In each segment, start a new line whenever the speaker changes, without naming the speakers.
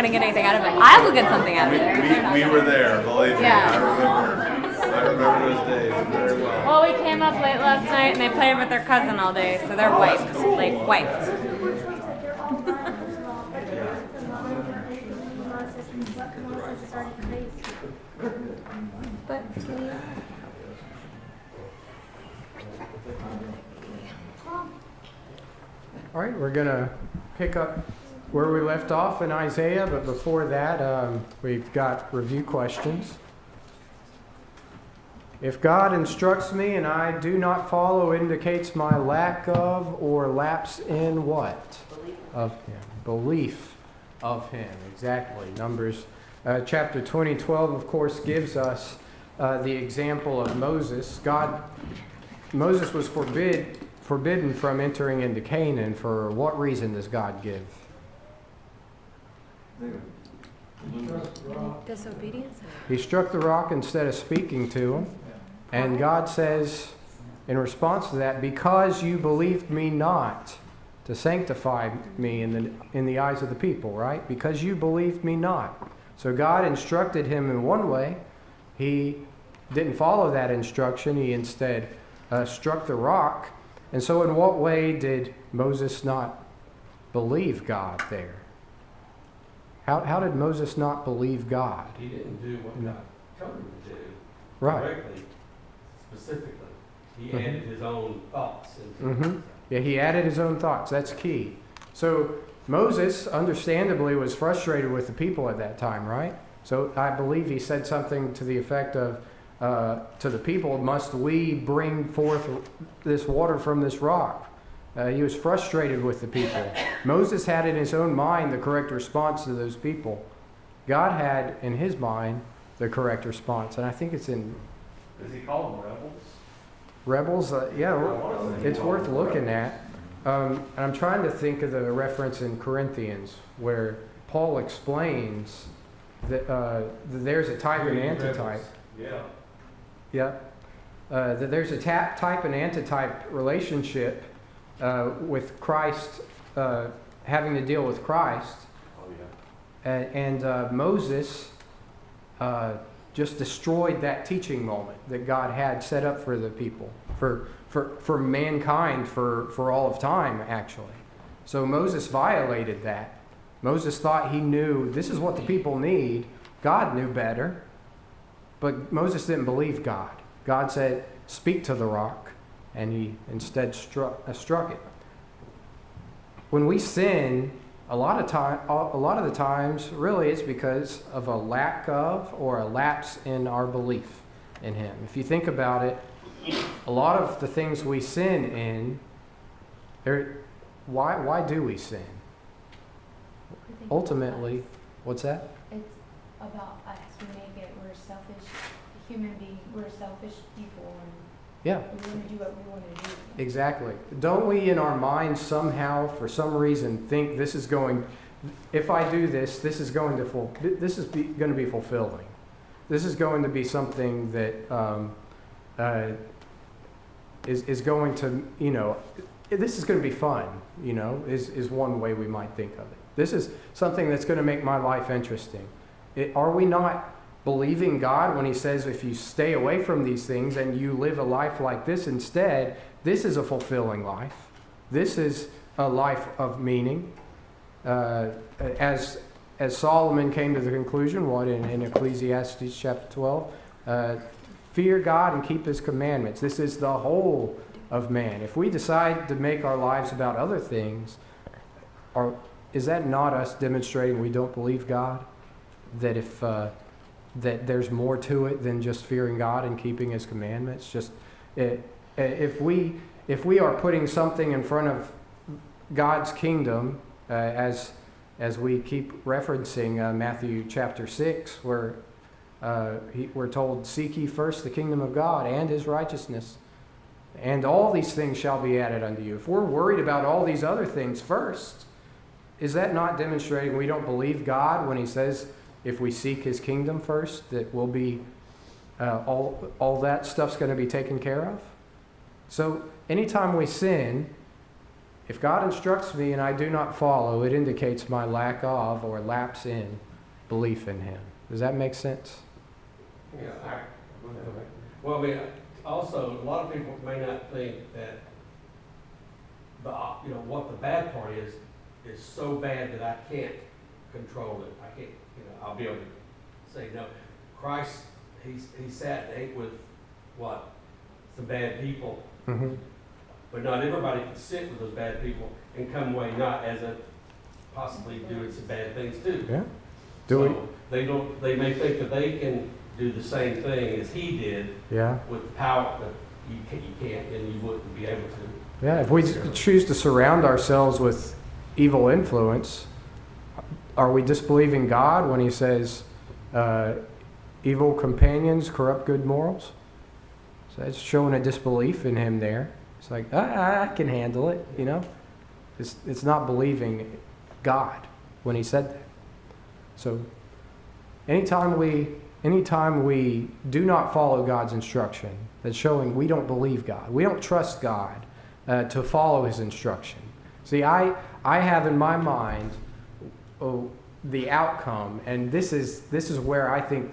going to get anything out of it. I will get something out of it.
We were there, believe me.
Yeah.
I remember those days very well.
Well, we came up late last night and they played with their cousin all day, so they're wiped. Like, wiped. But,
All right, we're going to pick up where we left off in Isaiah, but before that, we've got review questions. If God instructs me and I do not follow, indicates my lack of or lapse in what? Of Him. Belief of Him, exactly. Numbers chapter 20, 12, of course, gives us the example of Moses. Moses was forbidden from entering into Canaan. For what reason does God give?
disobedience?
He struck the rock instead of speaking to him. And God says, in response to that, because you believed me not to sanctify me in the eyes of the people, right? Because you believed me not. So God instructed him in one way. He didn't follow that instruction. He instead struck the rock. And so in what way did Moses not believe God there? How did Moses not believe God?
He didn't do what God told him to do
Right.
correctly, specifically. He
Mhm.
added his own thoughts into it.
Yeah, he added his own thoughts. That's key. So Moses, understandably, was frustrated with the people at that time, right? So I believe he said something to the effect of, to the people, must we bring forth this water from this rock? He was frustrated with the people. Moses had in his own mind the correct response to those people. God had in his mind the correct response. And I think it's in
Does he call them rebels?
Rebels. It's worth looking at. And I'm trying to think of the reference in Corinthians where Paul explains that there's a type and antitype.
Yeah.
Yeah. That there's a type and antitype relationship with Christ, having to deal with Christ.
Oh, yeah.
And Moses just destroyed that teaching moment that God had set up for the people, for mankind, for all of time, actually. So Moses violated that. Moses thought he knew this is what the people need. God knew better. But Moses didn't believe God. God said, speak to the rock. And he instead struck it. When we sin, a lot of the times, really, it's because of a lack of or a lapse in our belief in Him. If you think about it, a lot of the things we sin in, why do we sin? Ultimately, what's that?
It's about us. We're selfish human beings. We're selfish people, and
Yeah.
we want to do what we want to do.
Exactly. Don't we in our minds somehow, for some reason, think this is going, if I do this, this is going to be fulfilling. This is going to be something that is going to, this is going to be fun, is one way we might think of it. This is something that's going to make my life interesting. Are we not believing God when He says if you stay away from these things and you live a life like this instead, this is a fulfilling life. This is a life of meaning. As Solomon came to the conclusion, in Ecclesiastes chapter 12, fear God and keep His commandments. This is the whole of man. If we decide to make our lives about other things, is that not us demonstrating we don't believe God? That that there's more to it than just fearing God and keeping His commandments? If we are putting something in front of God's kingdom, as we keep referencing Matthew chapter 6, where we're told, seek ye first the kingdom of God and His righteousness, and all these things shall be added unto you. If we're worried about all these other things first, is that not demonstrating we don't believe God when He says, if we seek His kingdom first, that we'll be, all that stuff's going to be taken care of? So anytime we sin, If God instructs me and I do not follow, it indicates my lack of or lapse in belief in Him. Does that make sense?
Yeah, well, I mean, also, a lot of people may not think that what the bad part is so bad that I can't control it. I can't, I'll be able to say no. Christ, he sat and ate with some bad people,
Mm-hmm.
but not everybody can sit with those bad people and come away not as a possibly doing some bad things too.
Yeah.
They may think that they can do the same thing as he did
Yeah.
with the power that you can't and you wouldn't be able to.
Yeah. If we choose to surround ourselves with evil influence, are we disbelieving God when He says, evil companions corrupt good morals? So that's showing a disbelief in Him there. It's like, I can handle it, It's not believing God when He said that. So anytime we do not follow God's instruction, that's showing we don't believe God. We don't trust God to follow His instruction. See, I have in my mind the outcome, and this is where I think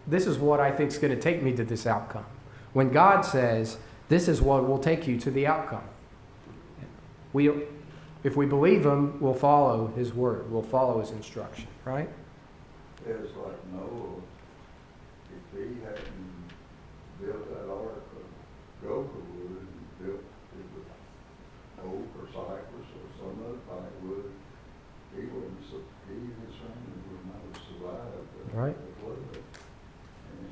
this is what I think is going to take me to this outcome. When God says, this is what will take you to the outcome. If we believe Him, we'll follow His word. We'll follow His instruction, right?
It's like Noah, if he hadn't built that ark of gopher wood and built it with oak or cypress or some other type wood, he and his family would not have survived the flood. And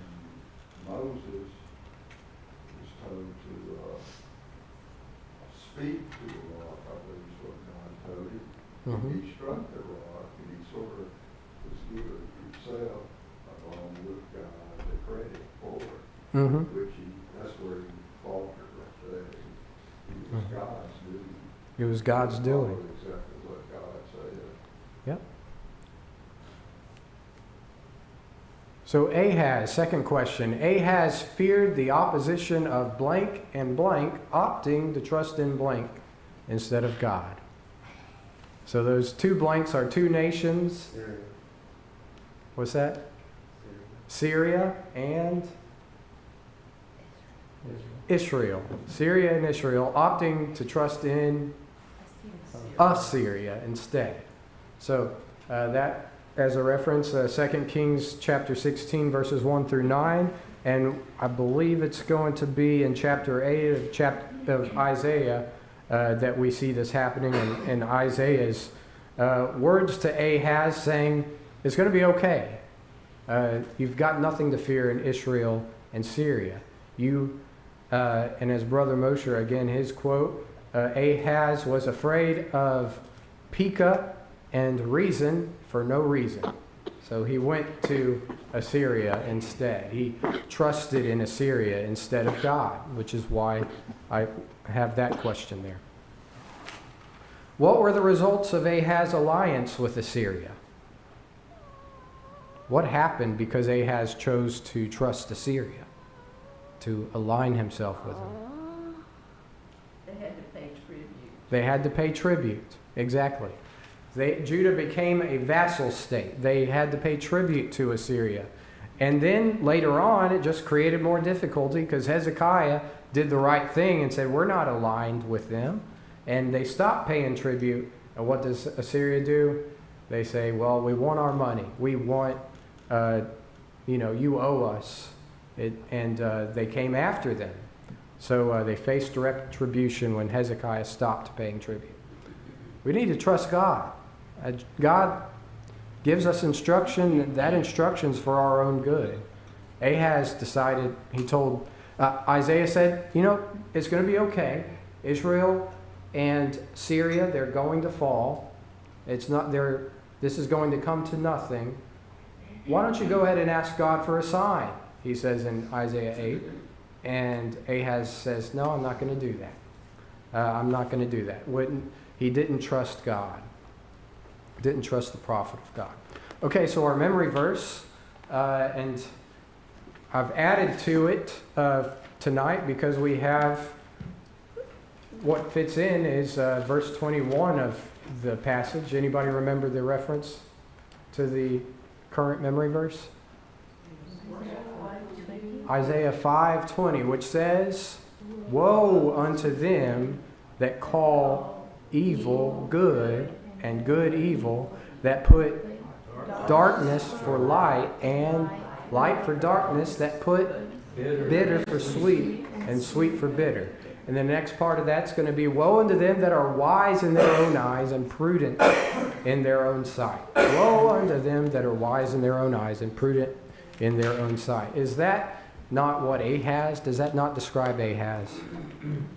Moses was told to speak to the rock, I believe is what God told him.
Mm-hmm.
He struck the rock and he sort of was giving himself, along with God, the credit for it,
Mm-hmm.
that's where he faltered right there. It was God's doing.
It was God's doing.
Followed exactly what God said.
Yep. So Ahaz, second question. Ahaz feared the opposition of blank and blank, opting to trust in blank instead of God. So those two blanks are two nations. What's that? Syria and Israel. Syria and Israel opting to trust in Assyria instead. So that as a reference, 2 Kings chapter 16 verses 1 through 9, and I believe it's going to be in chapter 8 of Isaiah that we see this happening, in Isaiah's words to Ahaz saying, it's going to be okay. You've got nothing to fear in Israel and Syria. And as Brother Moshe, again, his quote, Ahaz was afraid of Pekah and reason for no reason. So he went to Assyria instead. He trusted in Assyria instead of God, which is why I have that question there. What were the results of Ahaz's alliance with Assyria? What happened because Ahaz chose to trust Assyria, to align himself with them?
They had to pay tribute.
They had to pay tribute, exactly. Judah became a vassal state. They had to pay tribute to Assyria. And then later on, it just created more difficulty because Hezekiah did the right thing and said, we're not aligned with them. And they stopped paying tribute. And what does Assyria do? They say, well, we want our money. We want, you owe us. And they came after them. So they faced retribution when Hezekiah stopped paying tribute. We need to trust God. God gives us instruction. That instruction's for our own good. Ahaz decided, he told, Isaiah said, it's going to be okay. Israel and Syria, they're going to fall. This is going to come to nothing. Why don't you go ahead and ask God for a sign? He says in Isaiah 8. And Ahaz says, no, I'm not going to do that. I'm not going to do that. He didn't trust God. Didn't trust the prophet of God. Okay, so our memory verse, and I've added to it tonight because we have what fits in is verse 21 of the passage. Anybody remember the reference to the current memory verse? Isaiah 5:20, which says, "Woe unto them that call evil good and good evil, that put darkness for light and light for darkness, that put bitter for sweet and sweet for bitter." And the next part of that's going to be, "Woe unto them that are wise in their own eyes and prudent in their own sight." Woe unto them that are wise in their own eyes and prudent in their own sight. Is that not what Ahaz? Does that not describe Ahaz?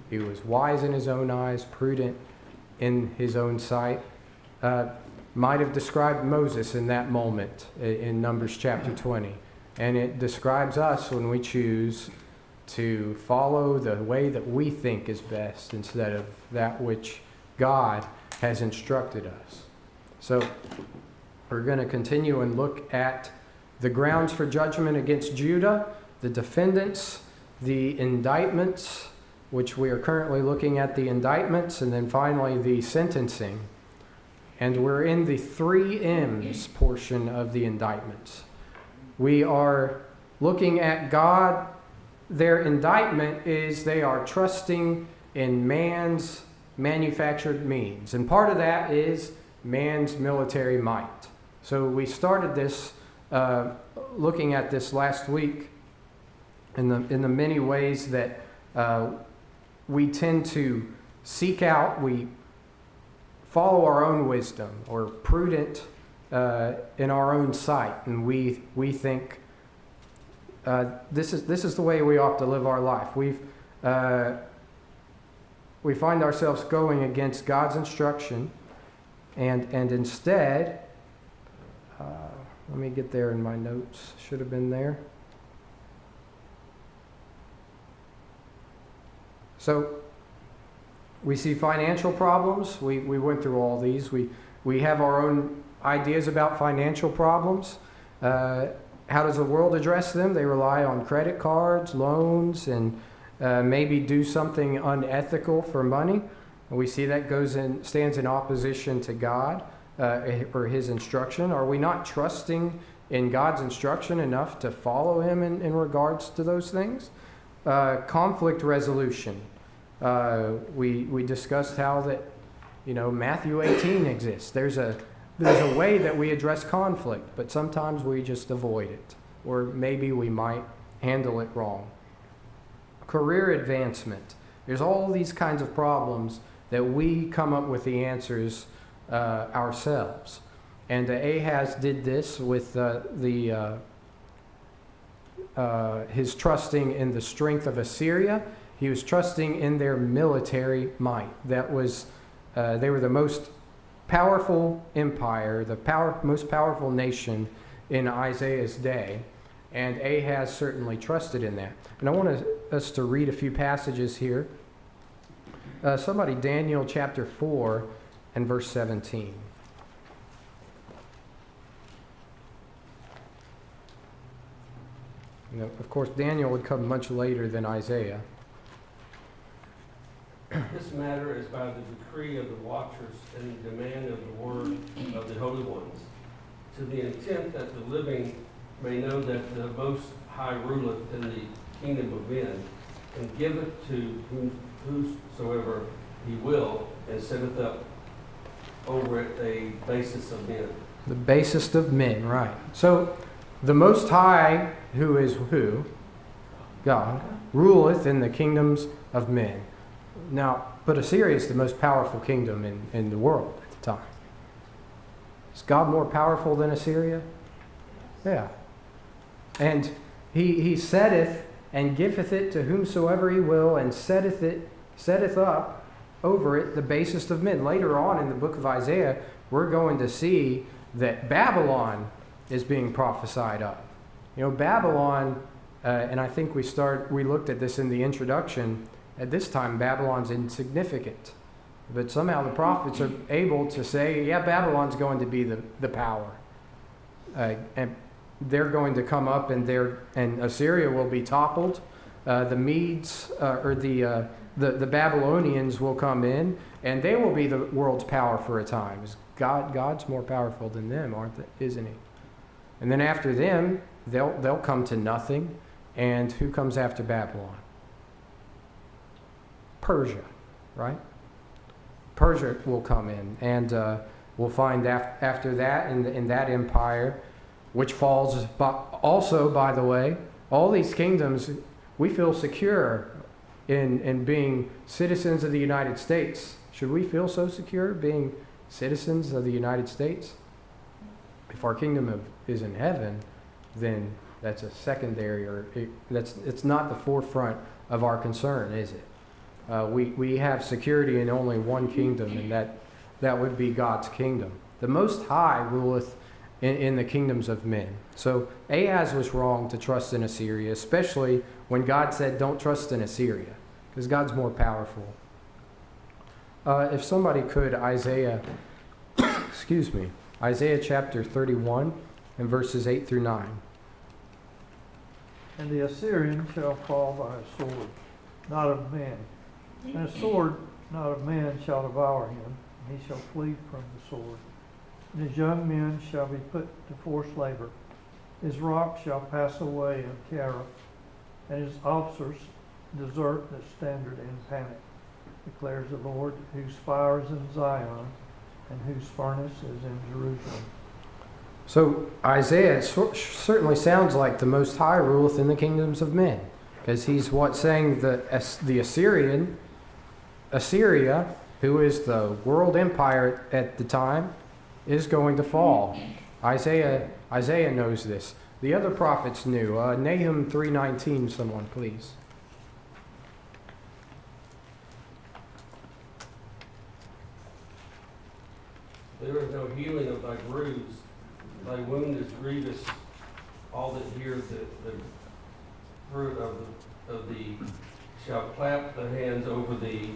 He was wise in his own eyes, prudent in his own sight. Might have described Moses in that moment in Numbers chapter 20. And it describes us when we choose to follow the way that we think is best instead of that which God has instructed us. So we're going to continue and look at the grounds for judgment against Judah, the defendants, the indictments, which we are currently looking at the indictments, and then finally the sentencing. And we're in the 3 M's portion of the indictments. We are looking at God. Their indictment is they are trusting in man's manufactured means. And part of that is man's military might. So we started this, looking at this last week in the many ways that we tend to seek out, we follow our own wisdom or prudent in our own sight. And we think, this is the way we ought to live our life. We find ourselves going against God's instruction, and instead, let me get there in my notes. Should have been there. So we see financial problems. We went through all these. We have our own ideas about financial problems. How does the world address them? They rely on credit cards, loans, and maybe do something unethical for money. And we see that stands in opposition to God or His instruction. Are we not trusting in God's instruction enough to follow Him in regards to those things? Conflict resolution. We discussed how that Matthew 18 exists. There's a way that we address conflict, but sometimes we just avoid it, or maybe we might handle it wrong. Career advancement. There's all these kinds of problems that we come up with the answers ourselves. And Ahaz did this with his trusting in the strength of Assyria. He was trusting in their military might. That was, they were the most powerful empire, the most powerful nation in Isaiah's day. And Ahaz certainly trusted in that. And I want us to read a few passages here. Somebody, Daniel chapter 4 and verse 17. Of course, Daniel would come much later than Isaiah.
This matter is by the decree of the watchers and the demand of the word of the holy ones, to the intent that the living may know that the Most High ruleth in the kingdom of men, and giveth to whosoever He will, and setteth up over it a basis of men.
The basest of men, right. So, the Most High, who is who? God, ruleth in the kingdoms of men. Now, but Assyria is the most powerful kingdom in the world at the time. Is God more powerful than Assyria? Yeah. And he setteth and giveth it to whomsoever He will, and setteth up over it the basest of men. Later on in the book of Isaiah, we're going to see that Babylon is being prophesied of. Babylon, and I think we looked at this in the introduction. At this time, Babylon's insignificant. But somehow the prophets are able to say, yeah, Babylon's going to be the power. And they're going to come up, and Assyria will be toppled. the Medes or the Babylonians will come in, and they will be the world's power for a time. God's more powerful than them, isn't he? And then after them, they'll come to nothing. And who comes after Babylon? Persia, right? Persia will come in, and we'll find after that in that empire, which falls also, by the way, all these kingdoms, we feel secure in being citizens of the United States. Should we feel so secure being citizens of the United States? If our kingdom is in heaven, then that's a secondary, or it's not the forefront of our concern, is it? We have security in only one kingdom, and that would be God's kingdom. The Most High ruleth in the kingdoms of men. So Ahaz was wrong to trust in Assyria, especially when God said don't trust in Assyria, because God's more powerful. If somebody could, Isaiah chapter 31 and verses 8 through 9.
And the Assyrian shall fall by a sword, not of man. And a sword, not of man, shall devour him, and he shall flee from the sword. And his young men shall be put to forced labor. His rock shall pass away in terror, and his officers desert the standard in panic, declares the Lord, whose fire is in Zion, and whose furnace is in Jerusalem.
So Isaiah certainly sounds like the Most High ruleth in the kingdoms of men, because he's saying the Assyria, who is the world empire at the time, is going to fall. Isaiah knows this. The other prophets knew. Nahum 3:19, someone please.
There is no healing of thy bruise. Thy wound is grievous. All that hear the fruit of thee shall clap the hands over thee,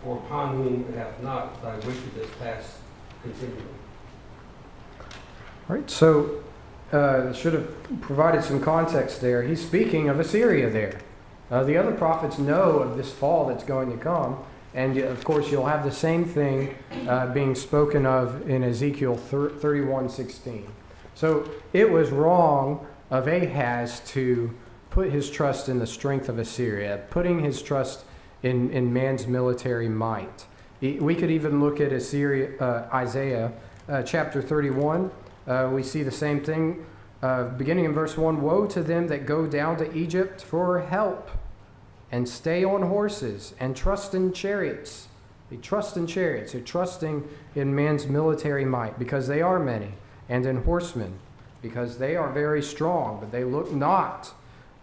for upon whom hath not thy wickedness passed continually.
All right, so should have provided some context there. He's speaking of Assyria there. The other prophets know of this fall that's going to come. And of course, you'll have the same thing being spoken of in Ezekiel 31:16. So it was wrong of Ahaz to put his trust in the strength of Assyria, putting his trust in man's military might. We could even look at Isaiah chapter 31. We see the same thing beginning in verse 1. Woe to them that go down to Egypt for help, and stay on horses, and trust in chariots. They trust in chariots. They're trusting in man's military might, because they are many, and in horsemen, because they are very strong, but they look not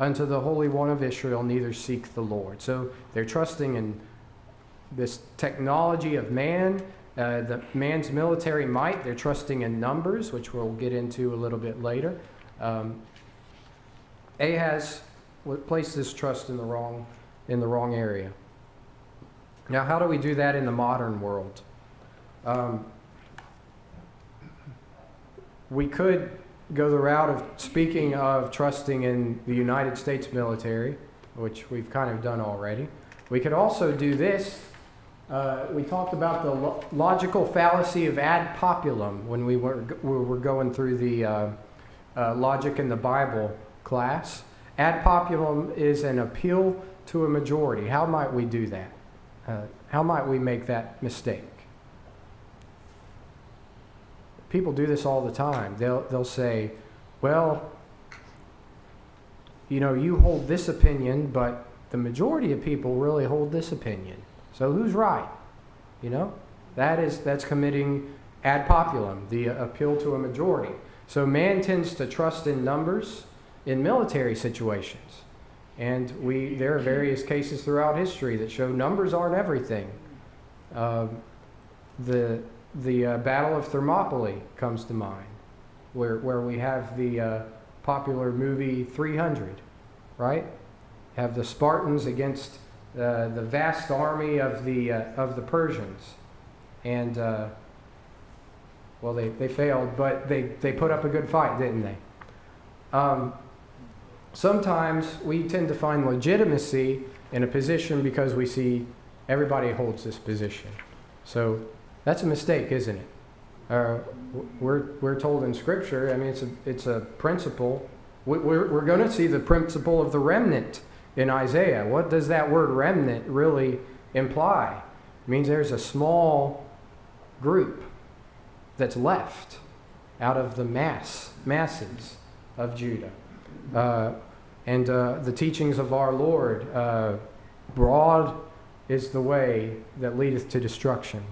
unto the Holy One of Israel, neither seek the Lord. So they're trusting in this technology of man, the man's military might. They're trusting in numbers, which we'll get into a little bit later. Ahaz placed his trust in the wrong area. Now, how do we do that in the modern world? We could go the route of speaking of trusting in the United States military, which we've kind of done already. We could also do this. We talked about the logical fallacy of ad populum when we were going through the logic in the Bible class. Ad populum is an appeal to a majority. How might we do that? How might we make that mistake? People do this all the time. They'll say, well, you hold this opinion, but the majority of people really hold this opinion. So who's right? That's committing ad populum, the appeal to a majority. So man tends to trust in numbers in military situations. And there are various cases throughout history that show numbers aren't everything. The Battle of Thermopylae comes to mind, where we have the popular movie 300, right? Have the Spartans against the vast army of the Persians. And, they failed, but they put up a good fight, didn't they? sometimes we tend to find legitimacy in a position because we see everybody holds this position. So that's a mistake, isn't it? We're told in Scripture, I mean, it's a principle. We're going to see the principle of the remnant in Isaiah. What does that word remnant really imply? It means there's a small group that's left out of the masses of Judah. And the teachings of our Lord, broad is the way that leadeth to destruction.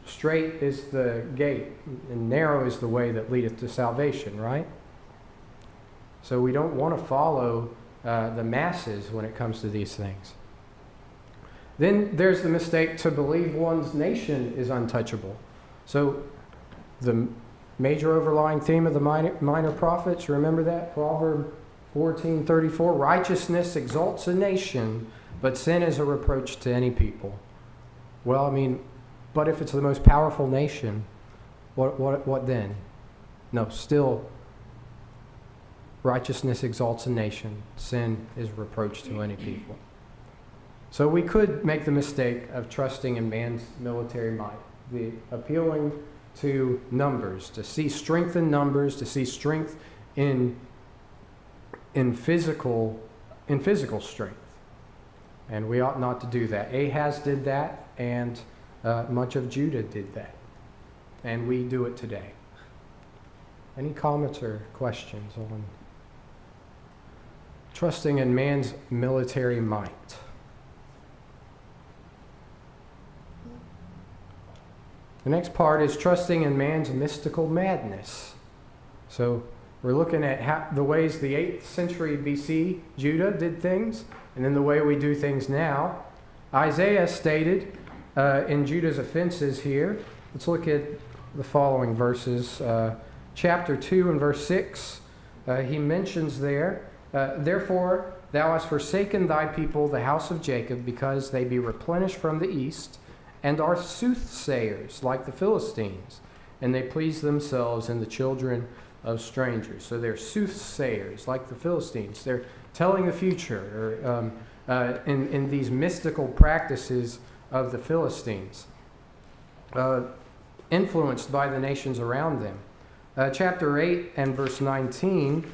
Straight is the gate, and narrow is the way that leadeth to salvation, right? So we don't want to follow the masses when it comes to these things. Then there's the mistake to believe one's nation is untouchable. So the major overlying theme of the minor prophets, remember that? Proverb 14:34, righteousness exalts a nation, but sin is a reproach to any people. Well, I mean, but if it's the most powerful nation, what then? No, still, righteousness exalts a nation. Sin is a reproach to any people. So we could make the mistake of trusting in man's military might, the appealing to numbers, to see strength in numbers, to see strength in physical strength. And we ought not to do that. Ahaz did that, and much of Judah did that. And we do it today. Any comments or questions on trusting in man's military might? The next part is trusting in man's mystical madness. So we're looking at the ways the 8th century BC Judah did things, and then the way we do things now. Isaiah stated in Judah's offenses here, let's look at the following verses. Chapter 2 and verse 6, he mentions there, therefore thou hast forsaken thy people, the house of Jacob, because they be replenished from the east, and are soothsayers like the Philistines, and they please themselves in the children of strangers. So they're soothsayers like the Philistines. They're telling the future in these mystical practices of the Philistines, influenced by the nations around them. Chapter 8 and verse 19,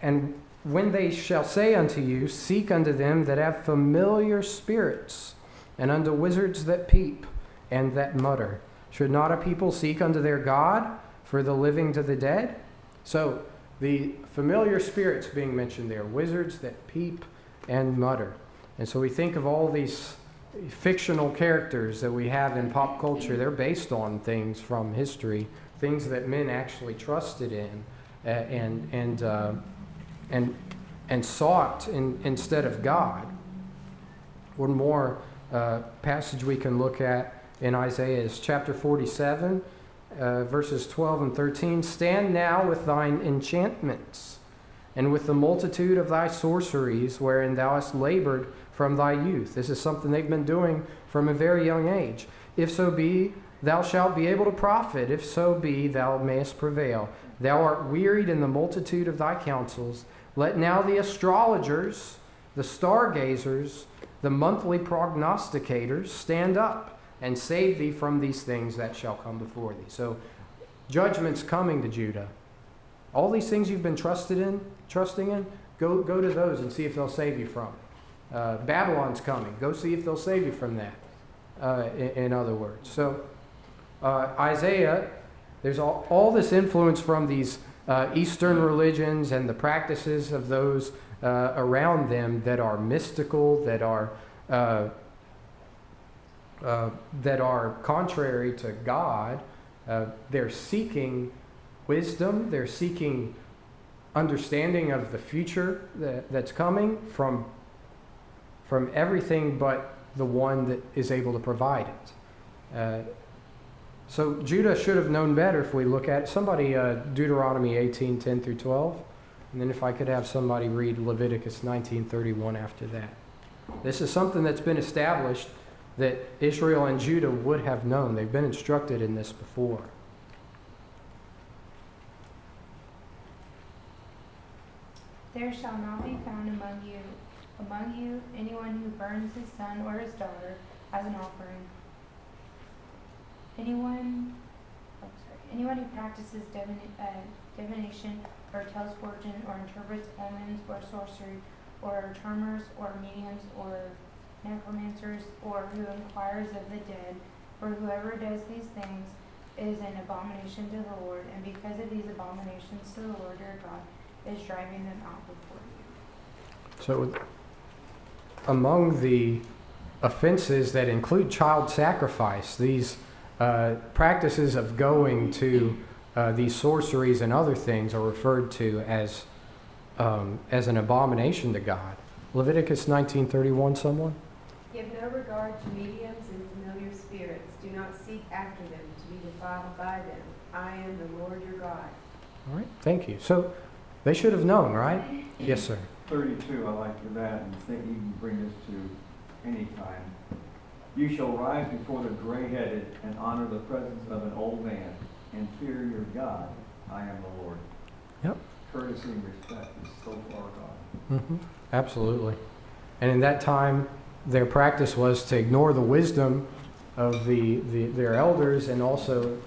and when they shall say unto you, seek unto them that have familiar spirits, and unto wizards that peep and that mutter. Should not a people seek unto their God for the living to the dead? So the familiar spirits being mentioned there, wizards that peep and mutter. And so we think of all these fictional characters that we have in pop culture. They're based on things from history, things that men actually trusted in and sought instead of God. One more passage we can look at in Isaiah is chapter 47, verses 12 and 13. Stand now with thine enchantments, and with the multitude of thy sorceries, wherein thou hast labored from thy youth. This is something they've been doing from a very young age. If so be, thou shalt be able to profit. If so be, thou mayest prevail. Thou art wearied in the multitude of thy counsels. Let now the astrologers, the stargazers, the monthly prognosticators stand up and save thee from these things that shall come before thee. So judgment's coming to Judah. All these things you've been trusting in, go to those and see if they'll save you from it. Babylon's coming. Go see if they'll save you from that, in other words. So Isaiah, there's all this influence from these Eastern religions and the practices of those around them that are mystical, that are contrary to God. They're seeking wisdom. They're seeking understanding of the future that's coming from everything but the one that is able to provide it. So Judah should have known better if we look at it. Somebody, Deuteronomy 18, 10 through 12. And then if I could have somebody read Leviticus 19:31 after that. This is something that's been established that Israel and Judah would have known. They've been instructed in this before.
There shall not be found among you anyone who burns his son or his daughter as an offering. Anyone who practices divination or tells fortune or interprets omens or sorcery or charmers or mediums or necromancers or who inquires of the dead, for whoever does these things is an abomination to the Lord, and because of these abominations to the Lord your God is driving them out before you.
So among the offenses that include child sacrifice, these practices of going to these sorceries and other things are referred to as an abomination to God. Leviticus 19:31, someone?
Give no regard to mediums and familiar spirits. Do not seek after them to be defiled by them. I am the Lord your God.
All right, thank you. So they should have known, right? Yes, sir.
32, I like that, and think you can bring this to any time. You shall rise before the gray-headed and honor the presence of an old man, and fear your God. I am the Lord.
Yep.
Courtesy and respect is so far gone.
Mm-hmm. Absolutely. And in that time, their practice was to ignore the wisdom of their elders, and also,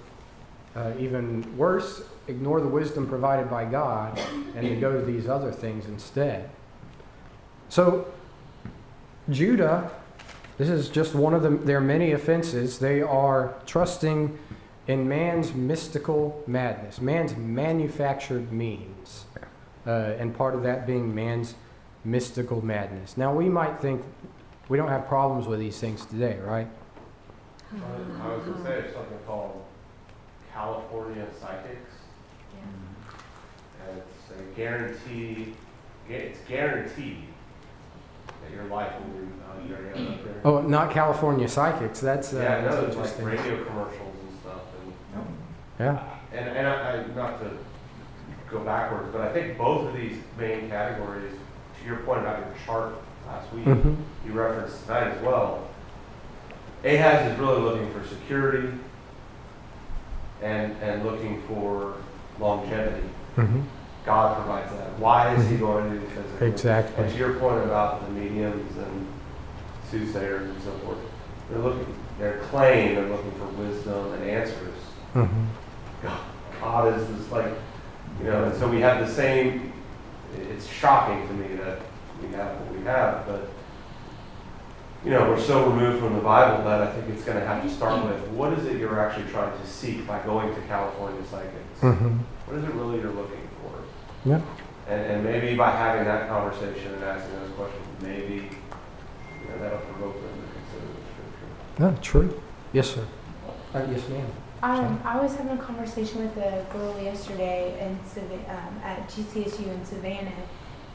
even worse, ignore the wisdom provided by God and to go to these other things instead. So, Judah, this is just one of their many offenses. They are trusting in man's mystical madness, man's manufactured means, and part of that being man's mystical madness. Now, we might think we don't have problems with these things today, right?
I was going to say there's something called California Psychics. And it's a guarantee, it's guaranteed that your life will be very up there.
Oh, not California Psychics. That's
Yeah, no,
that's
it's like
interesting.
radio commercials and stuff.
Yeah.
And I, not to go backwards, but I think both of these main categories, to your point about your chart last week,
Mhm.
you referenced tonight as well. Ahaz is really looking for security and looking for longevity.
Mhm.
God provides that. Why is he going to do physically?
Exactly.
And to your point about the mediums and soothsayers and so forth, they're claiming they're looking for wisdom and answers.
Mhm.
God is this like, and so we have the same, it's shocking to me that we have what we have, but, we're so removed from the Bible that I think it's going to have to start with, what is it you're actually trying to seek by going to California Psychics?
Mhm.
What is it really you're looking for?
Yeah.
And maybe by having that conversation and asking those questions, maybe, that'll provoke them to consider the scripture.
No, true. Yes, sir. Yes, ma'am.
I was having a conversation with a girl yesterday at GCSU in Savannah,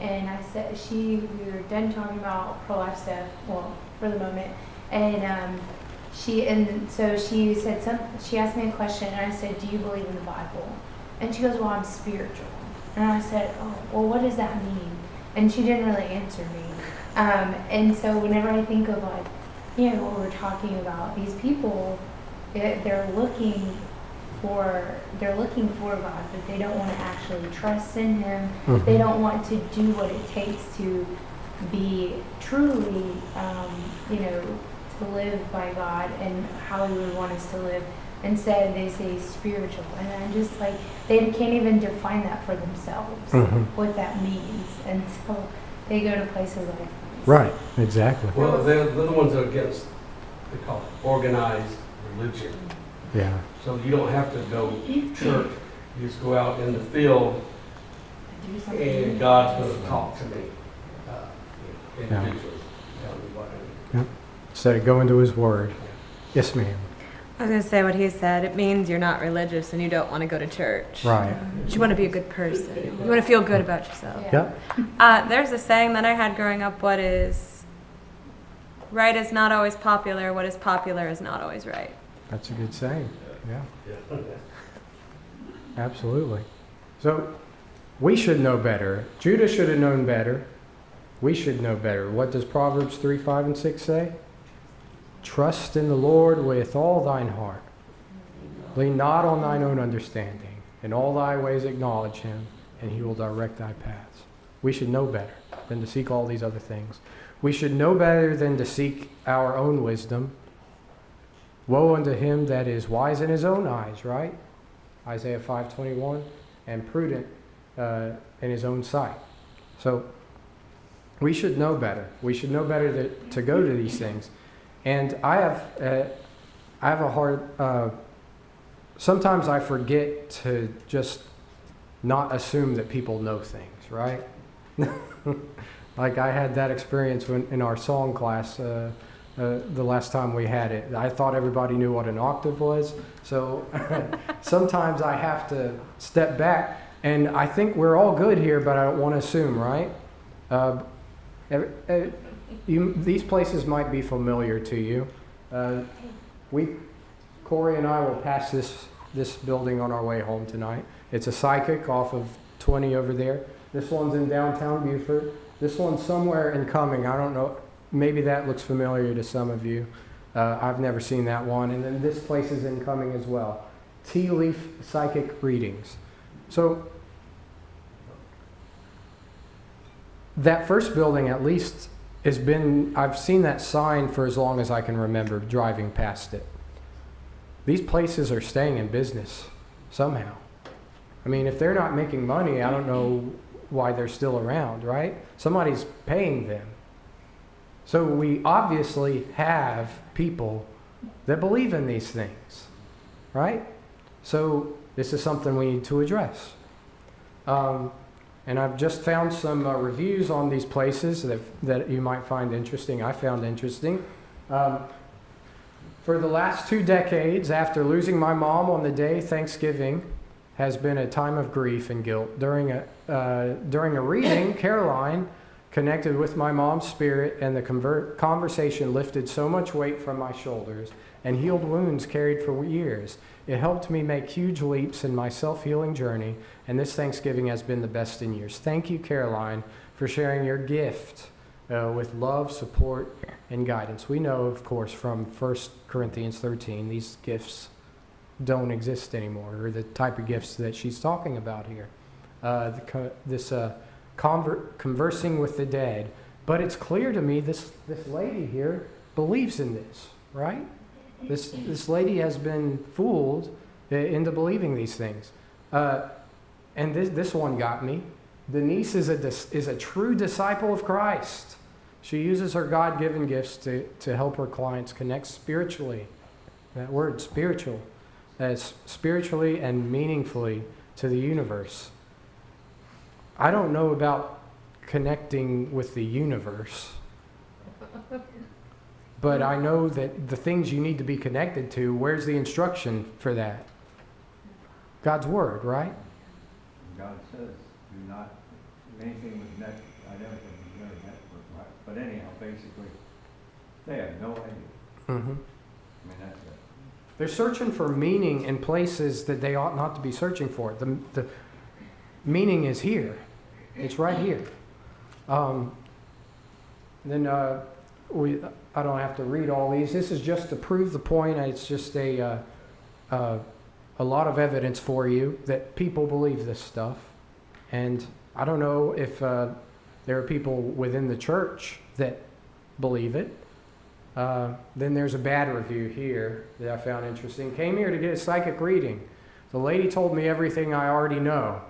and I said we were done talking about pro-life stuff, well, for the moment, and so she said she asked me a question, and I said, "Do you believe in the Bible?" And she goes, "Well, I'm spiritual." And I said, "Oh, well, what does that mean?" And she didn't really answer me. And so whenever I think of what we're talking about, these people, they're looking for God, but they don't want to actually trust in Him.
Mhm.
They don't want to do what it takes to be truly, to live by God and how He would want us to live. Instead, they say spiritual, and I'm just like, they can't even define that for themselves,
Mhm.
what that means, and so they go to places like this.
Right. Exactly.
Well, they're the ones that are against, they call it organized religion.
Yeah.
So you don't have to go to church, you just go out in the field
Do something.
and God's going to talk to me individually. Tell me what I need.
Instead of going to His Word. Yes, ma'am.
I was going to say what he said. It means you're not religious and you don't want to go to church.
Right.
You want to be a good person. You want to feel good about yourself.
Yep.
There's a saying that I had growing up, what is right is not always popular, what is popular is not always right.
That's a good saying. Yeah.
Yeah.
Absolutely. So we should know better. Judah should have known better. We should know better. What does Proverbs 3, 5, and 6 say? Trust in the Lord with all thine heart. Lean not on thine own understanding. In all thy ways acknowledge Him, and He will direct thy paths. We should know better than to seek all these other things. We should know better than to seek our own wisdom. Woe unto him that is wise in his own eyes, right? Isaiah 5:21, and prudent in his own sight. So we should know better. We should know better to go to these things. And I have a hard. Sometimes I forget to just not assume that people know things, right? Like I had that experience in our song class the last time we had it. I thought everybody knew what an octave was. So sometimes I have to step back, and I think we're all good here, but I don't want to assume, right? These places might be familiar to you. Corey and I will pass this building on our way home tonight. It's a psychic off of 20 over there. This one's in downtown Beaufort. This one's somewhere in Cumming. I don't know. Maybe that looks familiar to some of you. I've never seen that one. And then this place is in Cumming as well. Tea Leaf Psychic Readings. So that first building at least I've seen that sign for as long as I can remember driving past it. These places are staying in business somehow. I mean, if they're not making money, I don't know why they're still around, right? Somebody's paying them. So we obviously have people that believe in these things, right? So this is something we need to address. And I've just found some reviews on these places that you might find interesting. I found interesting. For the last 2 decades, after losing my mom on the day Thanksgiving has been a time of grief and guilt. During a reading, Caroline connected with my mom's spirit, and the conversation lifted so much weight from my shoulders and healed wounds carried for years. It helped me make huge leaps in my self-healing journey, and this Thanksgiving has been the best in years. Thank you, Caroline, for sharing your gift with love, support, and guidance. We know, of course, from 1 Corinthians 13, these gifts don't exist anymore, or the type of gifts that she's talking about here. Conversing with the dead. But it's clear to me this lady here believes in this, right? This lady has been fooled into believing these things. And this one got me. Denise is a true disciple of Christ. She uses her God-given gifts to help her clients connect spiritually. That word, spiritual. Spiritually and meaningfully to the universe. I don't know about connecting with the universe, but I know that the things you need to be connected to, where's the instruction for that? God's Word, right?
God says, do not do anything with net. I never think with network, right? But anyhow, basically, they have no idea.
Mm-hmm.
I mean, that's it.
They're searching for meaning in places that they ought not to be searching for. The meaning is here. It's right here. I don't have to read all these. This is just to prove the point. It's just a lot of evidence for you that people believe this stuff. And I don't know if there are people within the church that believe it. Then there's a bad review here that I found interesting. Came here to get a psychic reading. The lady told me everything I already know,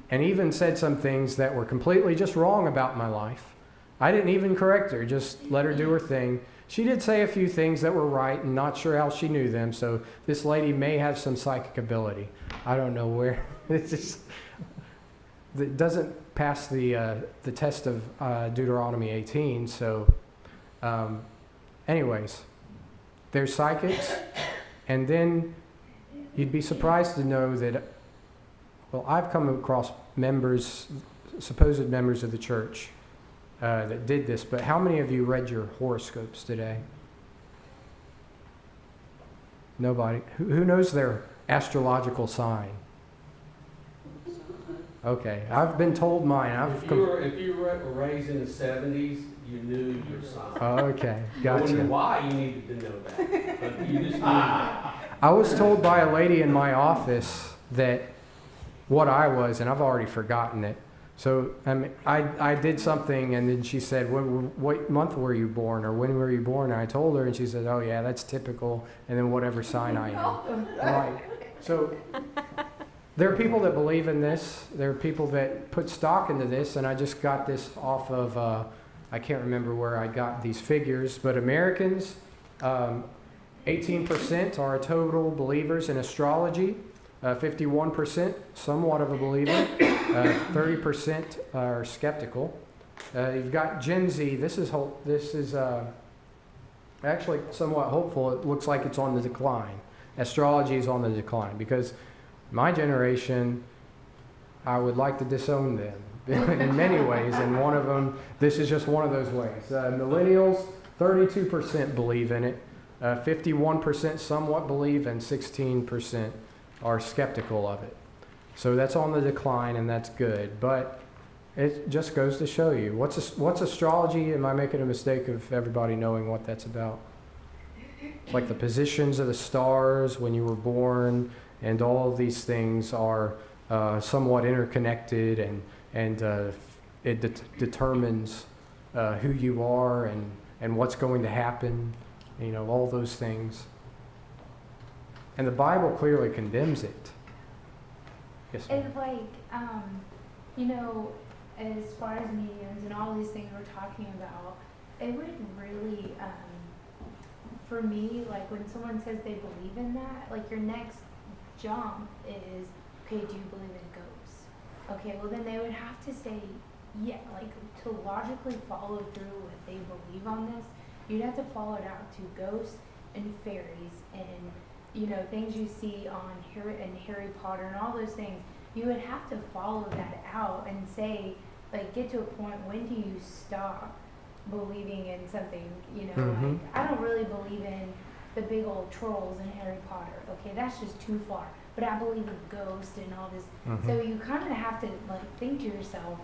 and even said some things that were completely just wrong about my life. I didn't even correct her, just let her do her thing. She did say a few things that were right, and not sure how she knew them, so this lady may have some psychic ability. I don't know where. It doesn't pass the test of Deuteronomy 18, so... Anyways, there's psychics, and then you'd be surprised to know that, well, I've come across supposed members of the church that did this, but how many of you read your horoscopes today? Nobody. Who knows their astrological sign? Okay, I've been told mine.
If you were raised in the 70s, you knew your sign.
Okay,
I
gotcha.
wouldn't know why you needed to know that, but you just knew.
I was told by a lady in my office that what I was, and I've already forgotten it, So I did something, and then she said, what month were you born, or when were you born? And I told her, and she said, oh yeah, that's typical, and then whatever sign I am. Right. So there are people that believe in this. There are people that put stock into this, and I just got this off of, I can't remember where I got these figures, but Americans, 18% are total believers in astrology. 51% somewhat of a believer, 30% are skeptical. You've got Gen Z. This is actually somewhat hopeful. It looks like it's on the decline. Astrology is on the decline because my generation, I would like to disown them in many ways, and one of them, this is just one of those ways. Millennials, 32% believe in it, 51% somewhat believe, and 16% are skeptical of it. So that's on the decline, and that's good. But it just goes to show you. What's astrology? Am I making a mistake of everybody knowing what that's about? It's like the positions of the stars when you were born, and all of these things are somewhat interconnected, and it determines who you are and what's going to happen, you know, all those things. And the Bible clearly condemns it. Yes, ma'am.
It's like, you know, as far as mediums and all these things we're talking about, it would really, for me, like when someone says they believe in that, like your next jump is, okay, do you believe in ghosts? Okay, well then they would have to say, yeah, like to logically follow through what they believe on this, you'd have to follow it out to ghosts and fairies and, you know, things you see on Harry Potter and all those things. You would have to follow that out and say, like, get to a point, when do you stop believing in something, you know, like, I don't really believe in the big old trolls in Harry Potter, okay, that's just too far, but I believe in ghosts and all this, so you kind of have to, like, think to yourself,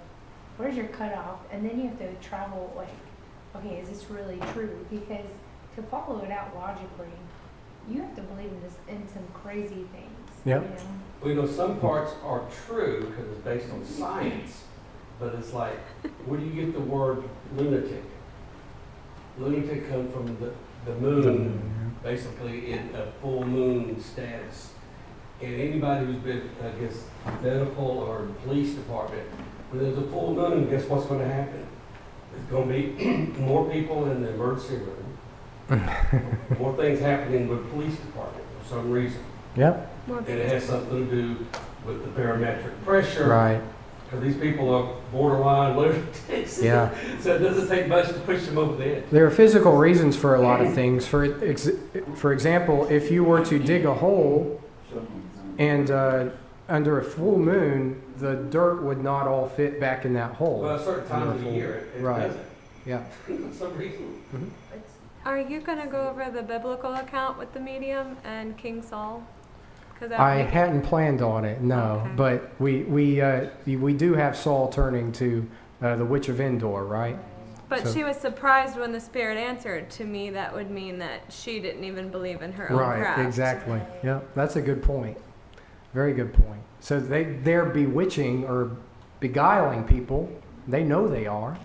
where's your cutoff, and then you have to travel, like, okay, is this really true, because to follow it out logically, you have to believe in this, in some crazy things.
Yep.
You know?
Well, you know, some parts are true because it's based on science, but it's like, where do you get the word lunatic? Lunatic comes from the moon, basically in a full moon status. And anybody who's been, I guess, medical or police department, when there's a full moon, guess what's going to happen? There's going to be more people in the emergency room. More things happening with the police department for some reason.
Yep.
And it has something to do with the barometric pressure.
Right.
Because these people are borderline lunatics.
Yeah.
So it doesn't take much to push them over the edge.
There are physical reasons for a lot of things. For example, if you were to dig a hole and under a full moon, the dirt would not all fit back in that hole.
Well, at certain times of the year, it
Right.
doesn't.
Yeah.
For some reason.
Are you going to go over the biblical account with the medium and King Saul? 'Cause that
I
might-
hadn't planned on it, no.
Okay.
But we do have Saul turning to the Witch of Endor, right?
But
So-
she was surprised when the spirit answered. To me, that would mean that she didn't even believe in her own
Right,
craft.
exactly. Yeah, that's a good point. Very good point. So they're bewitching or beguiling people. They know they are.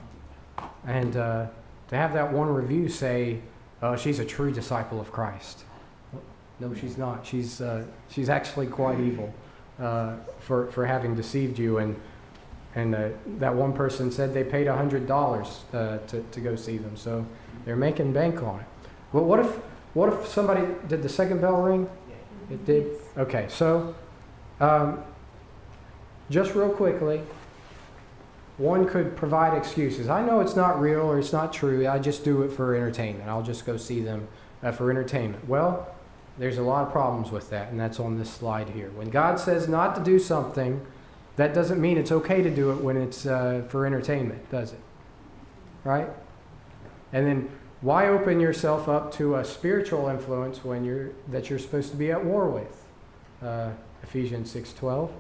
And to have that one review say, she's a true disciple of Christ. No, she's not. She's actually quite evil for having deceived you. And that one person said they paid $100 to go see them. So they're making bank on it. Well, what if somebody did the second bell ring? It did. Okay, so just real quickly, one could provide excuses. I know it's not real or it's not true. I just do it for entertainment. I'll just go see them for entertainment. Well, there's a lot of problems with that, and that's on this slide here. When God says not to do something, that doesn't mean it's okay to do it when it's for entertainment, does it? Right? And then why open yourself up to a spiritual influence when you're supposed to be at war with? Ephesians 6:12.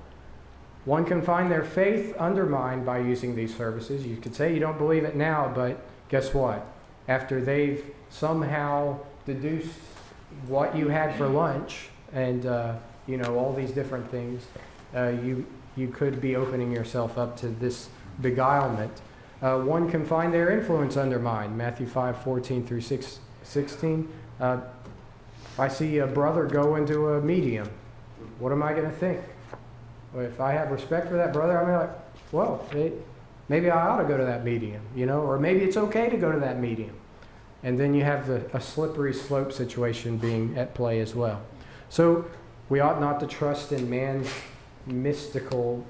One can find their faith undermined by using these services. You could say you don't believe it now, but guess what? After they've somehow deduced what you had for lunch and all these different things, you could be opening yourself up to this beguilement. One can find their influence undermined. Matthew 5:14 through 16. If I see a brother go into a medium, what am I going to think? Well, if I have respect for that brother, I'm like, well, maybe I ought to go to that medium, or maybe it's okay to go to that medium. And then you have a slippery slope situation being at play as well. So we ought not to trust in man's mystical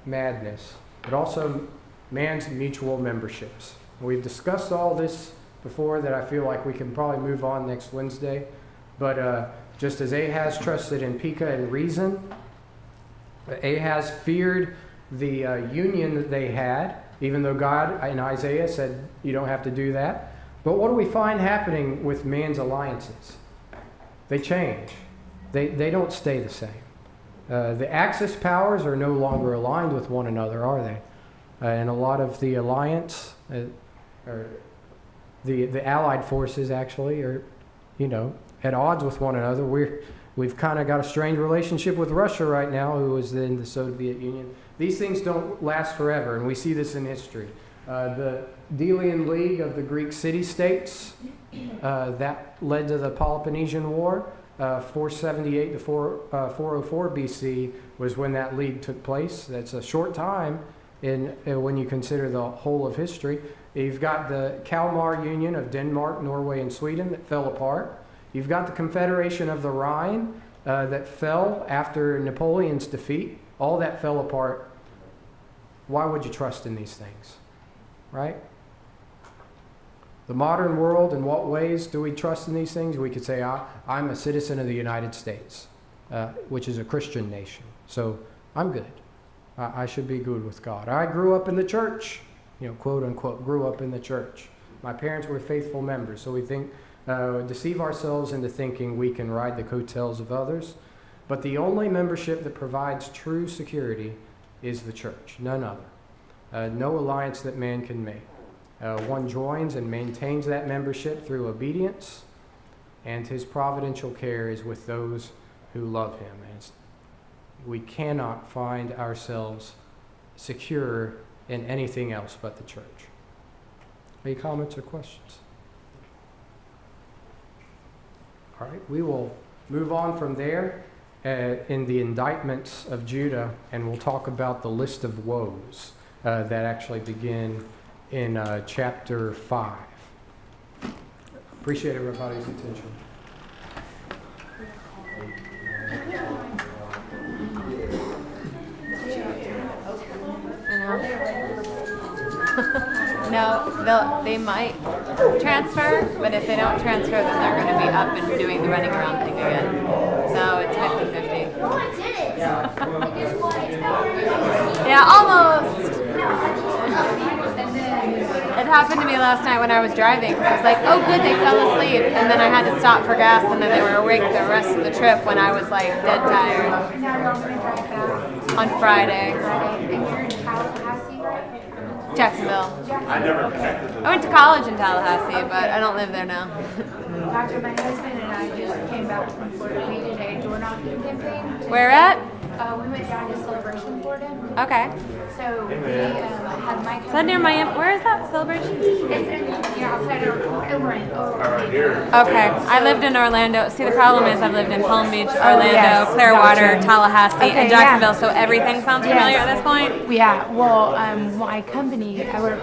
madness, but also man's mutual memberships. We've discussed all this before that I feel like we can probably move on next Wednesday. But just as Ahaz trusted in Pekah and Rezin, Ahaz feared the union that they had, even though God in Isaiah said you don't have to do that. But what do we find happening with man's alliances? They change. They don't stay the same. The Axis powers are no longer aligned with one another, are they? And a lot of the alliance, or the allied forces actually, are, at odds with one another. We've kind of got a strained relationship with Russia right now, who is in the Soviet Union. These things don't last forever, and we see this in history. The Delian League of the Greek city-states, that led to the Peloponnesian War. 478 to 404 BC was when that league took place. That's a short time when you consider the whole of history. You've got the Kalmar Union of Denmark, Norway, and Sweden that fell apart. You've got the Confederation of the Rhine that fell after Napoleon's defeat. All that fell apart. Why would you trust in these things? Right? The modern world, in what ways do we trust in these things? We could say, I'm a citizen of the United States, which is a Christian nation. So I'm good. I should be good with God. I grew up in the church, quote unquote, grew up in the church. My parents were faithful members. So we think, deceive ourselves into thinking we can ride the coattails of others. But the only membership that provides true security is the church, none other. No alliance that man can make. One joins and maintains that membership through obedience, and his providential care is with those who love him. And we cannot find ourselves secure in anything else but the church. Any comments or questions? All right, we will move on from there in the indictments of Judah, and we'll talk about the list of woes that actually begin in chapter 5. Appreciate everybody's attention.
No, they might transfer, but if they don't transfer, then they're going to be up and doing the running around thing again. So it's 50-50. Yeah, almost. It happened to me last night when I was driving. I was like, oh good, they fell asleep. And then I had to stop for gas, and then they were awake the rest of the trip when I was like dead tired. On Friday. Jacksonville.
I never connected
I went to college in Tallahassee, but I don't live there now.
After my husband and I just came back from Florida, we did a door knocking campaign.
Where at?
We went down to Celebration, Florida.
Okay.
So we had my
Is that near Miami? Where is that celebration?
It's in outside of
right here.
Okay. I lived in Orlando. See, the problem is I've lived in Palm Beach, Orlando, Clearwater, Tallahassee, and Jacksonville, so everything sounds familiar at this point.
Yeah. Well, my company, I work